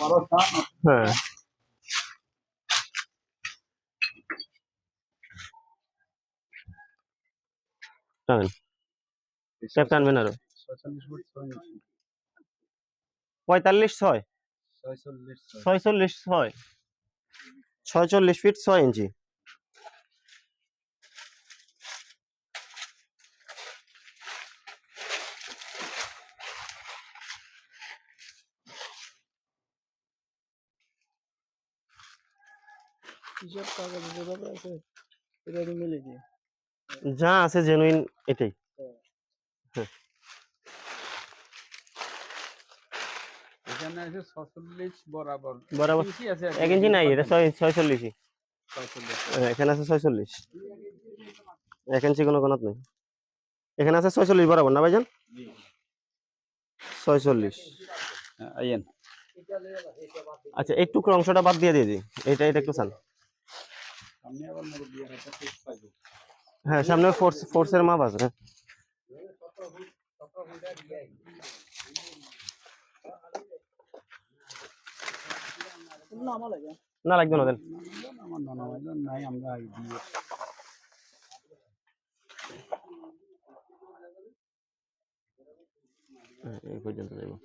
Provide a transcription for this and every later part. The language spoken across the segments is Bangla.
হ্যাঁ টানেন ট্যাপ টানবেন আরো 45 6 46 6 46 ফিট 6 ইঞ্চি। যা আছে জেনুইন এটাই। হ্যাঁ এখানে আছে 46 বরাবর বরাবর ইঞ্চি আছে 1 ইঞ্চি নাই, এটা 46ই। এখানে আছে 46, 1 ইঞ্চি কোনো কোনাত নেই। এখানে আছে 46 বরাবর না ভাইজান? 46। আইয়েন আচ্ছা এই টুকরো অংশটা বাদ দিয়ে দিই, এটা একটু চান। আমি আবার মুরব্বি আর একটা টেস্ট পাইবো। হ্যাঁ সামনে ফোর্সের মাপ আছে। না লাগবে না দেন। আমার ননমাইজন নাই, আমরা দিয়ে এই পর্যন্ত যাবো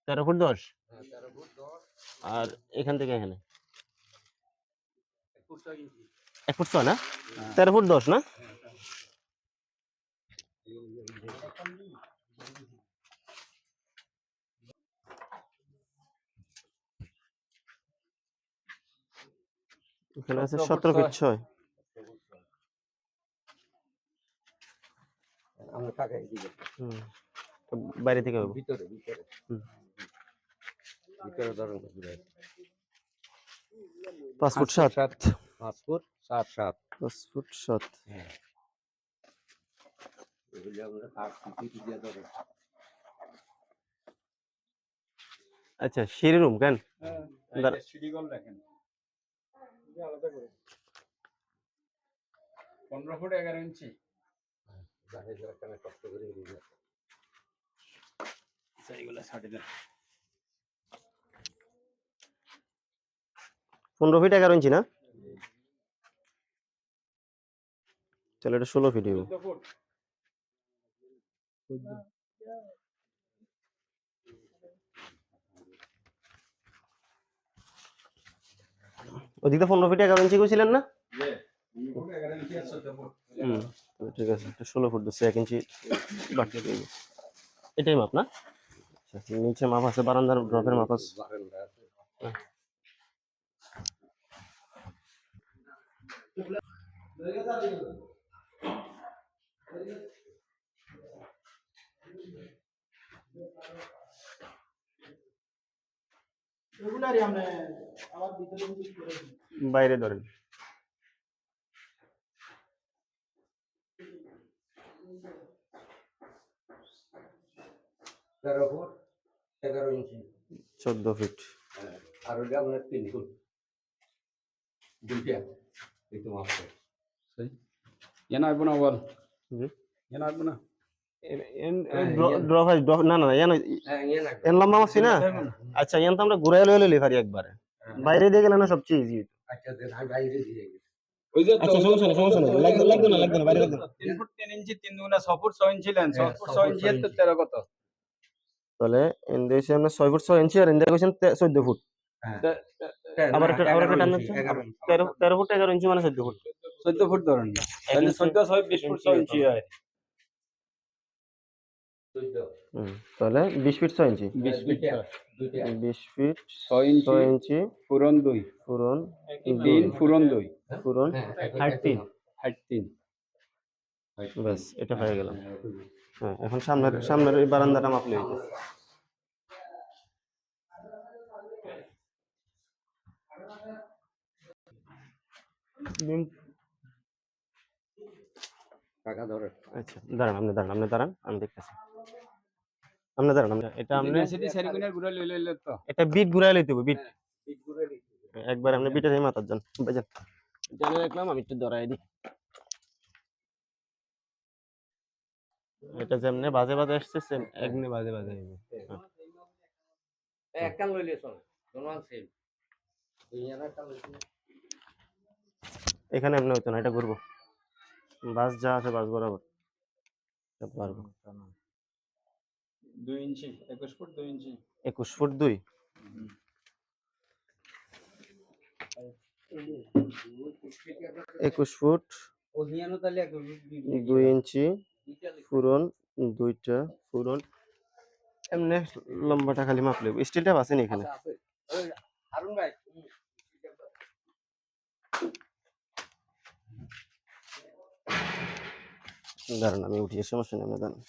13 ফুট 10। আর এখান থেকে এখানে 1 ফুট 6 না, 13 ফুট 10 না? এখানে আছে 17 ফিট 6। আমরা টাকা দিই বাইরে থেকে হবে ভিতরে ভিতরে ভিতরে ধরুন 5 ফুট 7। 5 foot 7 7 5 foot 7। হ্যাঁ এগুলো আমরা কাট কিছু দিয়ে ধরে। আচ্ছা সিঁড়ি রুম কেন? সিডি কল দেখেন আলাদা করে 15 ফুট 11 ইঞ্চি জানে যারা কেন কষ্ট করে দিয়ে এইগুলা ছাড়ি দেন। 15 ফিট 11 ইঞ্চি না? তাহলে এটা 16 ফিট হবে। 14 ফুট ওদিকে 15 ফিট 11 ইঞ্চি কইছিলেন না? 15 ফুট 11 ইঞ্চি আর 14 ফুট। ঠিক আছে, এটা 16 ফুট দিচ্ছে, 1 ইঞ্চি বাড়তে দেবে। এটাই মাপ না? আচ্ছা নিচে মাপ আছে, বারান্দার ড্রপের মাপ আছে। বাইরে ধরেন। তেরো ফুট 11 ইঞ্চি 14 ফিট। আর ওটা আমরা 3 ফুট দুইটা একটু মাপ করে সহি এন আইবো না বল জি এন আইবো না ড্রপ না না ইয়ান হ্যাঁ ইয়ে না এন লম্বা মাপছি না। আচ্ছা ইয়ান তো আমরা ঘুরাই লইলে পারি একবারে, বাইরে দিয়ে গেলে না সবচেয়ে ইজি। আচ্ছা দেন আমি বাইরে দিয়ে গেছি ওই যে আচ্ছা সমস্যা নেই লাগবে না বাইরে লাগবে না। 3 ফুট 3 ইঞ্চি 3 দুগুণা 6 ফুট 6 ইঞ্চি লেন 6 ফুট 6 ইঞ্চি তো 13 কত তাহলে এন দিয়েছি আমরা 6 ফুট 6 ইঞ্চি আর এন দিয়ে কইছেন 14 ফুট। হ্যাঁ আবার একটা টান দিচ্ছি 13 ফুট 11 ইঞ্চি মানে 14 ফুট। 14 ফুট ধরেন না তাহলে 14 6 20 ফুট 6 ইঞ্চি হয়। তাহলে 20 ফিট 6 ইঞ্চি 20 ফিট 20 ফিট 6 ইঞ্চি 6 ইঞ্চি পূরণ 2 পূরণ 3 পূরণ 2 পূরণ হাইট 3 হাইট 3 বাস এটা হয়ে গেল। হ্যাঁ এখন সামনের এই বারান্দাটা মাপলে হইছে। টাকা ধরে আচ্ছা দাঁড়ান আপনি দাঁড়ান আমি দেখতেছি। আপনি দাঁড়ান এটা আপনি সিটি সেরিকুনার ঘুরে লইলে তো এটা বিট ঘুরাই লইতে হবে, বিট ঠিক করে দিচ্ছি একবার আপনি বিটের মাথার যান বাজান জানি রাখলাম, আমি একটু ধরাই দিই। এটা যেমনে বাজে আসছে সেম একদম বাজে একটা লইলে চলে তোমার সেম দুইজনের একটা লইছে এখানে এমনি হইতো না, এটা ঘুরবো। বাস যা আছে বাস বরাবর এটা পারবো। 2 ইঞ্চি 21 ফুট 2 ইঞ্চি 21 ফুট 2। 21 ফুট ওহিয়ানো তাহলে 2 ইঞ্চি ফুরন, 2টা ফুরন। এমনি লম্বাটা খালি মাপ লইব। স্টিলটা আছে নি এখানে? আছে ওই হারুন ভাই দাঁড়ান আমি উঠিয়ে, সমস্যা নেই, আপনি দাঁড়ান।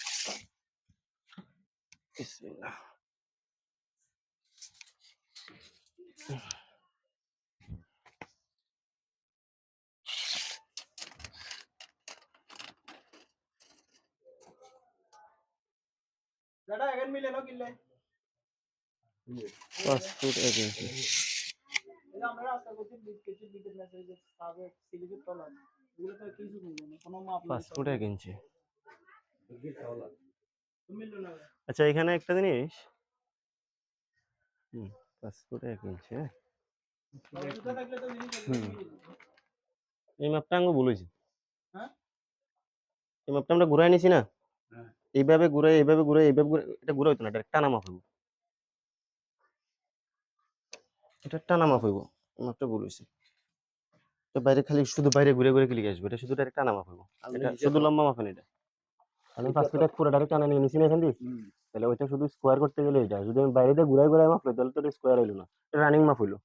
বিসমিল্লাহ। দাদা এখন মিলে নো কিনলে 5 ফুট 1 ইঞ্চি। এটা আমরা রাস্তা করতে কিছু বিটের মেসেজ পাবে সিলিকেট তলা এগুলো তো কিছু মিলবে না কোনো মাপ 5 ফুট 1 ইঞ্চি। মিললো না আচ্ছা এখানে একটা জিনিস, 5 ফুট 1 ইঞ্চি, হ্যাঁ। জুতা থাকলে তো জিনিস হুম। এই মাপটা আঙ্গু ভুল হয়েছে। হ্যাঁ এই মাপটা আমরা ঘুরাই নিছি না, হ্যাঁ এইভাবে ঘুরাই, এইভাবে ঘুরাই, এইভাবে ঘুরাই, এটা ঘুরা হইতো না, এটা টানা মাপ হইব। এটা টানা মাপ হইব, এই মাপটা ভুল হয়েছে। এটা বাইরে খালি শুধু বাইরে ঘুরে ঘুরে ক্লিক আসবে, এটা শুধু ডাইরেক্ট টানা মাপ হইব। এটা শুধু লম্বা মাপ না, এটা আমি 5 ফুট 1 পুরো ডাইরেক্ট টানা নিয়ে নিছি না এখান দিয়ে। তাহলে ওইটা শুধু স্কোয়ার করতে গেলে এটা যদি আমি বাইরে দিয়ে ঘুরাই ঘুরাই মাপ লই তাহলে তো এটা স্কোয়ার হইলো না, এটা রানিং মাপ হইলো।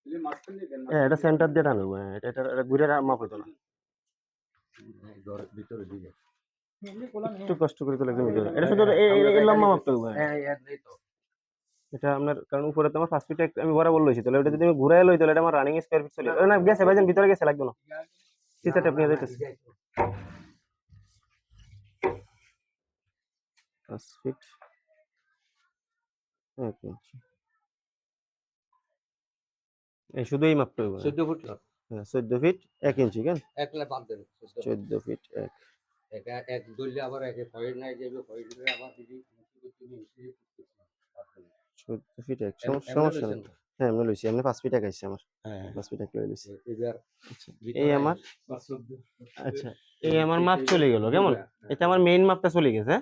এই মাঝখান দিয়ে দেন হ্যাঁ এটা সেন্টার দিয়ে টানবো, হ্যাঁ এটা ঘুরে মাপ হইতো না। ভিতরে দিকে এমনি কোলা নেই একটু কষ্ট করে তো লাগবে, এটা শুধু এই লম্বা মাপটা হইব। হ্যাঁ হ্যাঁ এর নেই তো এটা আপনার, কারণ উপরে তো আমার 5 ফিট আমি বরাবর লইছি, তাহলে ওটা যদি আমি ঘুরাই লই তাহলে এটা আমার রানিং স্কোয়ার ফিট চলে না। গেছে ভাইজান, ভিতরে গেছে, লাগবে না, সিসা টেপ নিয়ে যাইতেছে। 5 ফিট 1 ইঞ্চি, এই শুধু এই মাপটা হইব। 14 ফুট হ্যাঁ 14 ফিট 1 ইঞ্চি, কেন একলা বাদ দেন 14 ফিট 1। একা এক দইলে আবার একে পয়েন্ট নাই যাবে পয়েন্টে আবার দিদি তুমি 14 ফিট 1 এমন সমস্যা লইছেন নেই। হ্যাঁ এমনি লইছি, এমনি 5 ফিট 1 আইছে আমার, হ্যাঁ 5 ফিট 1 লই লইছি। এবার আচ্ছা এই আমার, 14 আচ্ছা এই আমার মাপ চলে গেল কেমন, এটা আমার মেইন মাপটা চলে গেছে।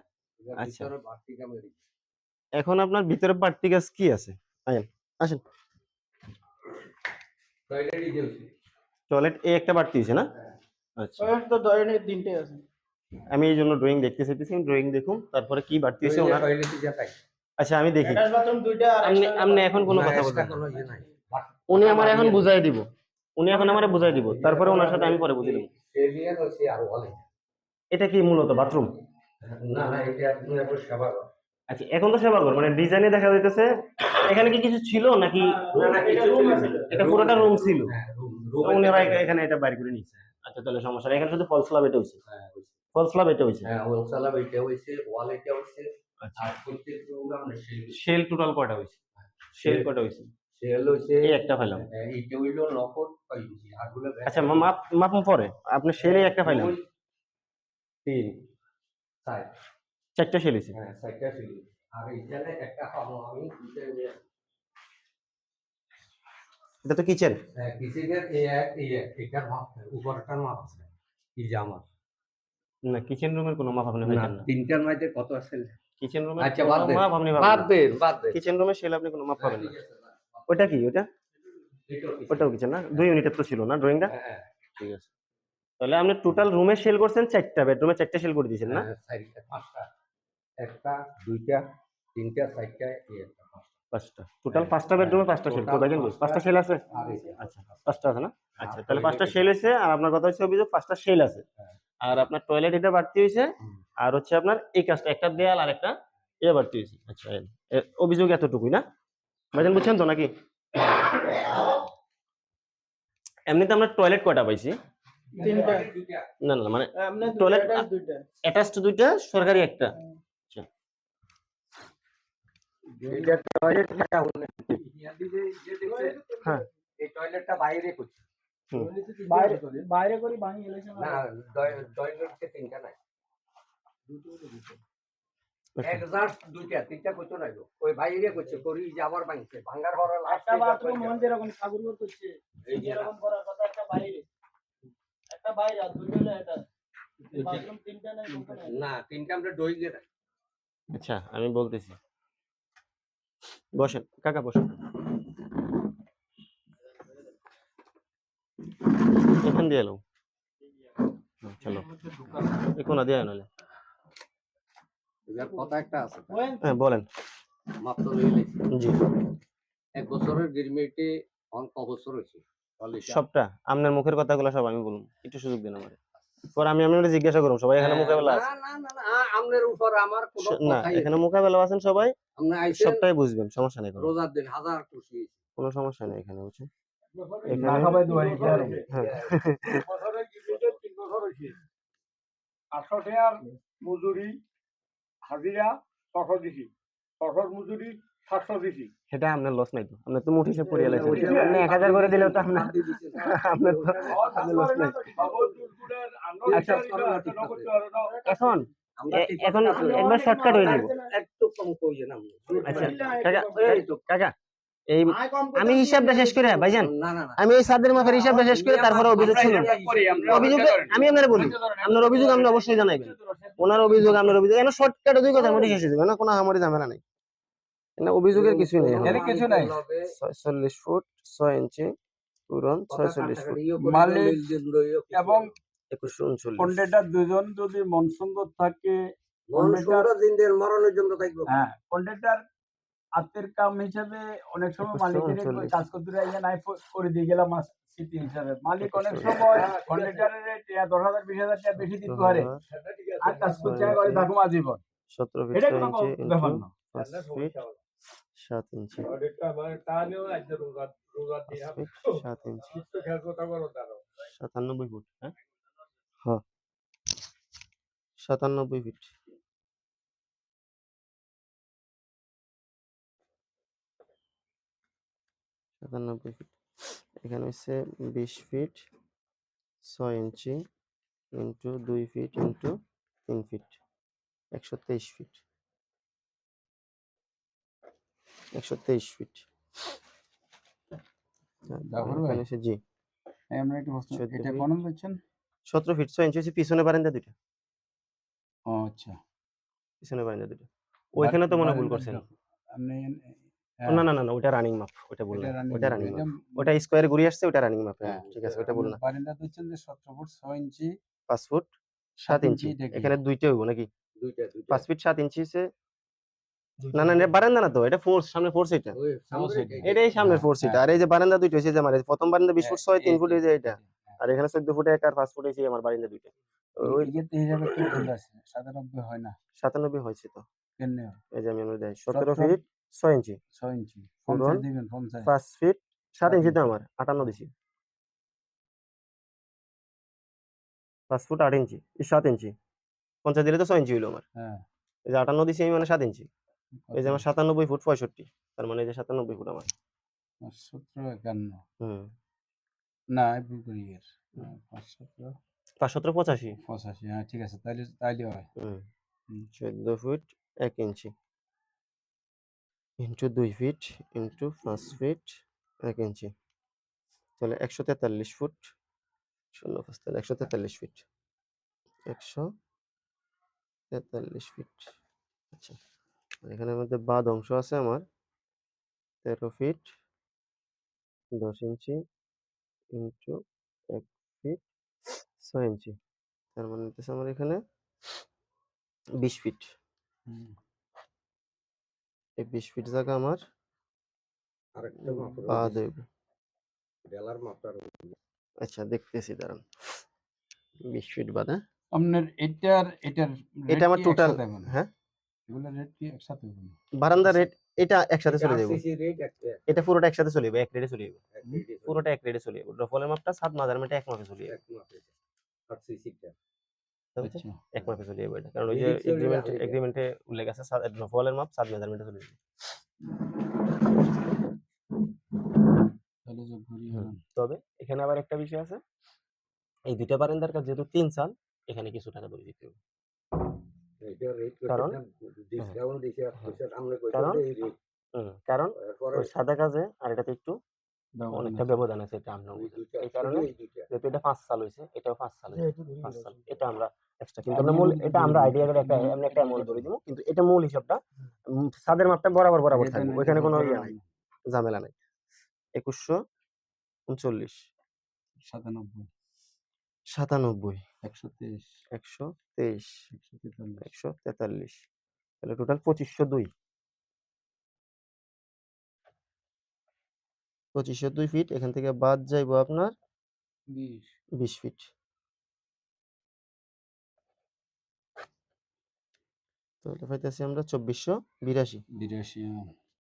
আচ্ছা। ভিতরে বাড়তি কামেরি এখন আপনার ভিতরে বাড়তি কাজ কি আছে, আইন আসেন। টয়লেটই দিয়েছি টয়লেট এই একটা বাড়তি হয়েছে না? আচ্ছা ওর তো ধরেন তিনটে আছে আমি এই জন্য ড্রয়িং দেখতে চাইতেছি, ড্রয়িং দেখুন তারপরে কি বাড়তি হয়েছে ওনার। টয়লেটই যা তাই আচ্ছা আমি দেখি। অ্যাটাচ বাথরুম দুইটা আর আপনি আপনি এখন কোনো কথা বলবেন না, উনি আমার এখন বুঝাই দিব, উনি এখন আমারে বুঝাই দিব, তারপরে ওনার সাথে আমি পরে বুঝিয়ে দেব। এলিয়ান হচ্ছে আর বলে এটা কি মূলত বাথরুম? না না এটা তুমি একবার সেবা করো আচ্ছা এখন তো সেবা কর, মানে ডিজাইনে দেখা যাইতেছে এখানে কি কিছু ছিল নাকি? না না এটা কিছু রুম ছিল আছে না। এটা পুরোটা রুম ছিল, হ্যাঁ রুম তো ওনারা এখানে এটা বাইর করে নিয়েছে। আচ্ছা তাহলে সমস্যা নেই, এখানে শুধু ফলস স্ল্যাব এটা হইছে, হ্যাঁ ফলস স্ল্যাব এটা হইছে। হ্যাঁ ওলসালা এটা হইছে ওয়াল এটা হইছে আচ্ছা আর প্রত্যেক রুমে আমরা শেল টোটাল কয়টা হইছে? শেল কয়টা হইছে? সেল হইছে এই একটা পাইলাম। এটা হইলো লকট পাইছি আরগুলো আচ্ছা মাপ মাপ পরে আপনি শেলে একটা পাইলাম, 3 4 চারটা শেল হইছে। হ্যাঁ 4টা ছিল আর এখানে একটা পাবো আমি এটা তো কিচেন। কিচেনের এই এক এটার মাপ উপরটার মাপ আছে কি জামা না কিচেন রুমের কোনো মাপ আপনি না পাইছেন না। তিনটার মধ্যে কত আছে কিচেন রুমের আচ্ছা কোনো বাদ দেন মাপ আপনি বাদ পাবেন না। দেন বাদ দেন কিচেন রুমের শেল আপনি কোনো মাপ পাবেন না। ঠিক আছে, বাদ দেন। ওটা কি ওটা? এটাও কিছু। ওটাও কিচেন না, 2 ইউনিটের তো ছিল না ড্রয়িংটা। হ্যাঁ ঠিক আছে তাহলে আপনি টোটাল রুমে শেল করছেন 4টা, বেডরুমে 4টা শেল করে দিয়েছেন না? হ্যাঁ, চারটা, পাঁচটা একটা দুইটা তিনটা চারটা এই একটা পাঁচটা 5টা টোটাল, 5টা বেডরুমে 5টা শেল Total দেখেন, 5টা শেল আছে। আর এই যে, আচ্ছা 5টা আছে না? আচ্ছা আর তাহলে 5টা toilet শেল হয়েছে, আর আপনার কথা হচ্ছে অভিযোগ 5টা শেল আছে, হ্যাঁ। আর আপনার টয়লেট এটা বাড়তি হয়েছে, হুম। আর হচ্ছে আপনার এই কাজটা একটা দেয়াল আর একটা এটা বাড়তি হয়েছে। আচ্ছা অভিযোগ এতটুকুই না ভাইজান, বুঝছেন তো নাকি? এমনিতে আমরা টয়লেট কয়টা পাইছি? তিনটা দুইটা। না না মানে আপনি Toilet- টয়লেট দুইটা অ্যাটাচড 2টা, সরকারি একটা। এটা টয়লেটটা হলো হ্যাঁ এই টয়লেটটা বাইরে করছে হুম। বাইরে বাইরে করি বানি এলেছে না টয়লেটে তিনটা নাই এক্সাস্ট দুইটা তিনটা কইতো নাই গো। ওই বাইরে কইছে করি যে আবার ভাঙছে ভাঙার পরে একটা বাথরুম মন যেরকম ঠাকুর করছে এই যে এরকম করার কথা, একটা বাইরে আর দুইটা হলো এটা বাথরুম তিনটা নাই কোনটা নাই না তিনটা আমরা ডই দিয়ে রাখি। আচ্ছা আমি বলতেছি, বসেন কাকা বসেন, এখান দিয়ে এলো, চলো এই কোনা দিয়ে নাহলে। এবার কথা একটা আছে ওয়েন হ্যাঁ বলেন। মাপ তো লই লাইছি। জি 1 বছরের গিরমিটে অন ক বছর হইছে? সবটা আপনার মুখের কথাগুলো সব আমি বলুন, একটু সুযোগ দিন আমারে, পরে আমি আপনার জিজ্ঞাসা করব, সবাই এখানে মোকাবেলা না আছে। না না না আমনের উপর আমার কোনো না কথাই এখানে নেই। মোকাবেলা আছেন সবাই, আপনি আইছেন সবটাই বুঝবেন, সমস্যা নেই কোনো, রোজার দিন হাজার খুশি হইছি। কোনো সমস্যা নেই এখানে বুঝছেন। না এখানে খাবাই দুয়ারি আর হ্যাঁ বছরের কি 3 বছর হইছে 800 টাকার মজুরি হাজিরা 600 দিছি, 600 মজুরি 700 দিছি। সেটা আপনার লস নাই তো, আপনি তো মুঠ হিসেব করিয়া লাইছেন, আপনি 1000 করে দিলেও তো আপনার আপনার তো আপনার লস নাই। আচ্ছা, এখন এখন একবার শর্টকাট হয়ে যাবে। একটু কম কইছেন আপনি। আচ্ছা কাকা কাকা এই আমি হিসাবটা শেষ করে ভাইজান, না না না আমি এই সাদের মাপের হিসাবটা শেষ করে তারপরে অভিযোগ শুনুন। অভিযোগ আমি আপনারা বলি, আপনার অভিযোগ আপনি অবশ্যই জানাইবেন, ওনার অভিযোগ আপনার অভিযোগ, এখানে শর্টকাটে দুই কথার মধ্যে শেষ হয়ে যাবে না, কোনো হামারি ঝামেলা নাই, এখানে অভিযোগের কিছুই নেই। এখানে কিছু নাই। 46 ফুট 6 ইঞ্চি পূরণ 46 ফুট মালিক এবং 2139। কন্ট্রাক্টর দুজন যদি মন সুন্দর থাকে, মরণের জন্য থাকবো। হ্যাঁ কন্ট্রাক্টর আত্মের কাম হিসেবে অনেক সময় মালিকের 139 কাজ করতে আইয়া নাই করে দিয়ে গেলাম স্মৃতি হিসাবে, মালিক অনেক সময় কন্ট্রাক্টরের 10,000 20,000 টাকা বেশি দিতে পারে আর কাজ করতে হয় থাকুম আজীবন, 17 ফিট এটা 6 কোনো ইঞ্চি ব্যাপার ইনটু না। 5 feet 7 inch, 5 feet 7 inch 97 foot, হ্যাঁ হ্যাঁ 97 ফিট, 97 ফিট, এখানে হচ্ছে 20 feet 6 inch into 2 feet into 3 feet 123 feet, 123 feet. Jafar ভাই, এখানে হচ্ছে জি আমরা একটু প্রশ্ন, 14 এটা ফিট। কোন বলছেন? 17 ফিট 6 ইঞ্চি হচ্ছে পিছনে বারান্দা দুটো, ও আচ্ছা, পিছনে বারান্দা দুটো, ওইখানে তো মনে ভুল করছেন। আপনি না না না না ওটা রানিং মাপ, ওটা বললাম, ওটা রানিং মাপ, ওটা এটা স্কয়ারে ঘুরে আসছে, ওটা রানিং মাপ, হ্যাঁ, ঠিক আছে ওটা বললাম। বারান্দা দিচ্ছেন যে 17 ফুট 6 ইঞ্চি 5 ফুট 7 ইঞ্চি, এটা কি? এখানে দুইটা হইব নাকি? দুইটা 5 ফিট 7 ইঞ্চি হচ্ছে, না না এটা বারান্দা না তো, এটা ফোর্স, সামনে ফোর্স, এটা ওই এটাই সামনের ফোর্স, হ্যাঁ, এটা আর এই যে বারান্দা দুইটা হচ্ছে যে আমার এই প্রথম বারান্দা 20 ফুট 6 3 ফুট, এই যে এটা, হ্যাঁ। আর এখানে 14 ফুট 1 আর 5 ফুট হচ্ছে আমার বারান্দা দুইটা, ওই ইয়েতে হিসাবে কি ভুল আছে? 97 হয় না 97 হয়েছে তো, কেন? এই যে আমি আমরা দেই 17 ফিট 6 ইঞ্চি 6 ইঞ্চি পূরণ 50 দিবেন 50 5 ফিট 7 ইঞ্চি তো আমার 58 দিছি, 5 ফুট 8 ইঞ্চি 7 ইঞ্চি 50 দিলে তো 6 ইঞ্চি হইলো আমার, হ্যাঁ এই যে 58 দিছি আমি মানে 7 ইঞ্চি, এই যে আমার 97 ফুট 65, তার মানে এই যে 97 ফুট আমার। 17 51 হুম না ভুল করি এর 517 517 85। 85 হ্যাঁ ঠিক আছে, তাইলে তাইলে হয়। হুম হুম। 14 ফুট 1 ইঞ্চি ইনটু 2 ফিট ইনটু 5 ফিট 1 ইঞ্চি, তাহলে 143 ফুট 0 তাহলে 143 ফিট 143 ফিট। আচ্ছা এখানের মধ্যে বাদ অংশ আছে আমার 13 ফিট 10 ইঞ্চি ইনটু 1 ফিট 6 ইঞ্চি, তার মানে হচ্ছে আমার এখানে 20 ফিট, হুম। এই 20 ফিট জায়গা আমার আরেকটা মাপ বাদ হইব। বেলার মাপটা আচ্ছা দেখতেছি দাঁড়ান, 20 ফিট বাদ, হ্যাঁ আপনার এটার এটা আমার টোটাল, হ্যাঁ এগুলো রেট কি একসাথে হবে না? বারান্দা রেট এটা একসাথে চলে যাবে, আরসিসি রেট একটা এটা পুরোটা একসাথে চলে যাবে, এক রেটে চলে যাবে, এক রেটে পুরোটা এক রেটে চলে যাবে, রফলের মাপটা 7 মেজারমেন্টে এক মাপে চলে যাবে, এক মাপে আরসিসিটা আচ্ছা এক মাপে চলে যাবে এটা, কারণ ওই যে Medics এর এগ্রিমেন্টে উল্লেখ আছে রফলের মাপ 7 মেজারমেন্টে চলে যাবে। তাহলে যোগ করি হলাম। তবে এখানে আবার একটা বিষয় আছে, এই দুইটা বারান্দার কাজ যেহেতু 3 সাল, এখানে কিছু টাকা দড়ি দিতে হবে, এটা রেট কারণ ডিসকাউন্ট দিছে পয়সা সামনে কইছে কারণ এই রেট কারণ এরপরে ওই সাদা কাজে আর এটাতে একটু অনেকটা ব্যবধান আছে, এটা আমরা ওই বুঝি। দুইটা এই কারণে এই দুইটা যেহেতু এটা 5 সাল হয়েছে, এটাও 5 সাল হয়েছে, 5 সাল, এটা আমরা এক্সট্রা কিন্তু আমরা মূল এটা আমরা আইডিয়া করে একটা এমন একটা অ্যামাউন্ট ধরে দিব, কিন্তু এটা মূল হিসাবটা ছাদের মাপটা বরাবর থাকবে, ওইখানে কোনো ইয়ে নাই, ঝামেলা নাই। 2139 97 97 123 123 143 143, তাহলে টোটাল 2502 2502 ফিট। এখান থেকে বাদ যাইবো আপনার 20 20 ফিট। তাহলে পাইতেছি আমরা 2482। 82